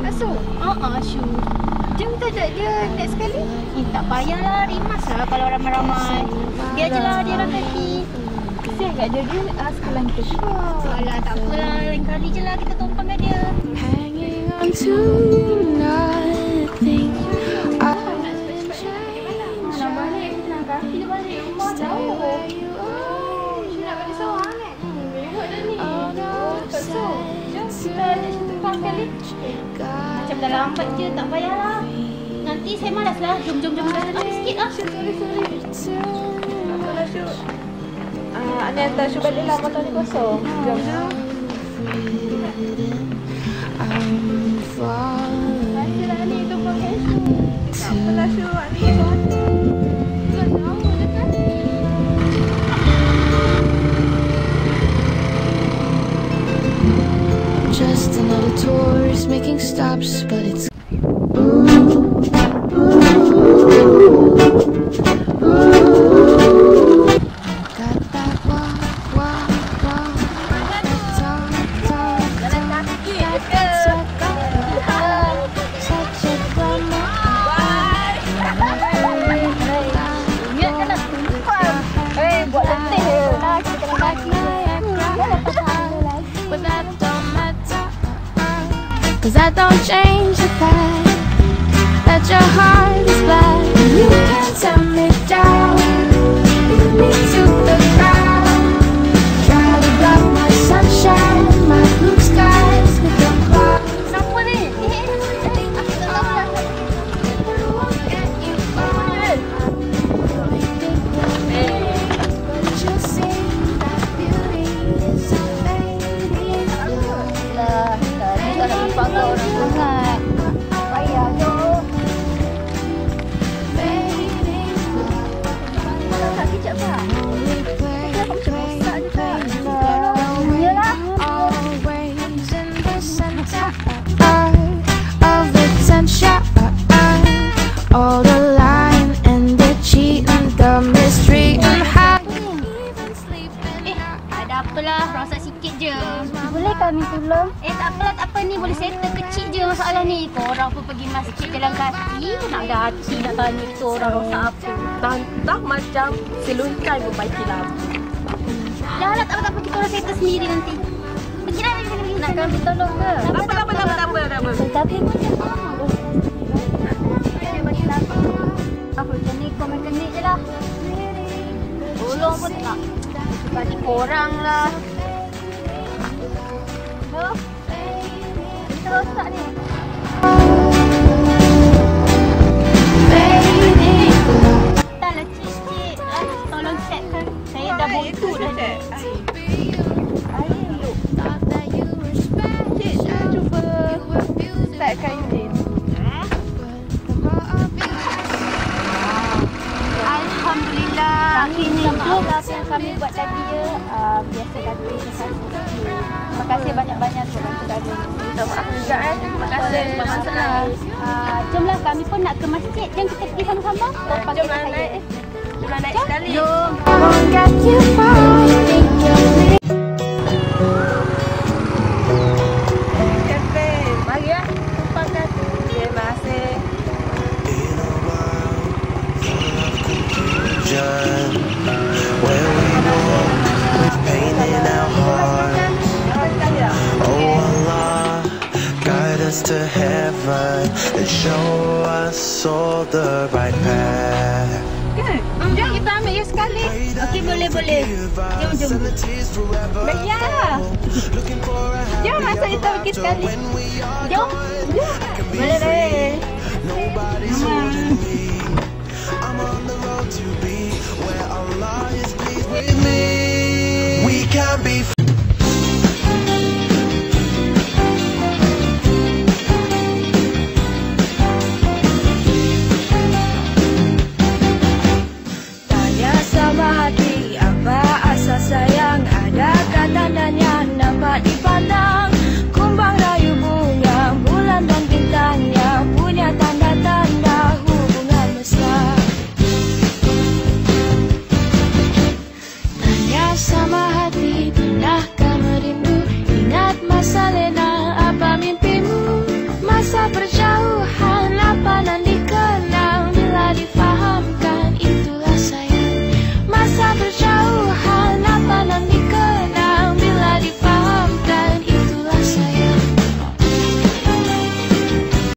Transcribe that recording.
Masuk? Sure. Jom kita ajak dia next sekali. Tak payahlah, rimas lah kalau ramai-ramai. Biar je lah dia orang kaki. Kesian kat dia, dia sekolah kita juga. Alah, tak apalah, lain kali je lah kita tumpang kat dia. Hanging on to nothing. Nak balik, nak kaki dia balik rumah jauh. Nak balik seorang kan? Reward dah ni. Tak so. Jom kita ajak tumpang sekali. Macam dah lambat je, tak payahlah. Nanti saya malas lah. Jom ambil sikit lah. Sorry. Tak apalah Syuk. Ani hantar Syuk balik lah, motor ni kosong. Jom. Nantilah Ani tumpang kat Syuk. Tak apalah Syuk, Ani kosong. Just another tourist making stops, but it's got that walk, such a glamour. Buat letih je lah. Kita kena kaki. But that don't matter, 'cause that don't change the fact that your heart is black. You can't tell me down. Lead me to the ground. Try to block my sunshine, my blue skies with your clouds. Kenapa ni? But you see that beauty is a fading glow. Tadi tak nak dipakai orang sangat. Payah je. Fading glow. Kalau tak kejap tak? Always in the center of attention. All the lying and the cheating, the mystery and how even sleeping. Ada apalah, rosak sikit je. Boleh kami tolong? Tak apa ni, boleh settle kecil je masalah ni. Korang pun pergi masjid jalan kaki, nak ada hati nak tanya kita orang rosak apa. Tantang macam selunkai membaiki lampu. Dah lah, tak apa, kita orang settle sendiri nanti. Pergilah, Nak kami tolong ke? Tak apa. Tapi Apa macam ni, kau mekanik je lah. Tolong pun tak. Bagi korang lah. Kita rosak ni. Tak lah cik. Tolong checkkan. Saya dah buntu dah. Startkan enjin. Alhamdulillah. Kami ni apa yang kami buat tadi ya. Biasa kata saya. Terima kasih banyak-banyak kepada kami. Minta maaf juga Terima kasih. Masalah. Jomlah, kami pun nak ke masjid. Jom kita pergi sama-sama. Jomlah naik. Jomlah naik sekali. Jom. won't get you far. You think you're Mari ya. Tumpangkan. Terima kasih. Where we walk with pain in our hearts. Oh Allah, guide us to heaven and show us all the right path. Jom kita ambil ya sekali. Okey, boleh. Jom. Ya. Jom masuk kita pergi sekali. Jom. Boleh. Nobody's holding me. I'm on the road to be where Allah is pleased with me. We can be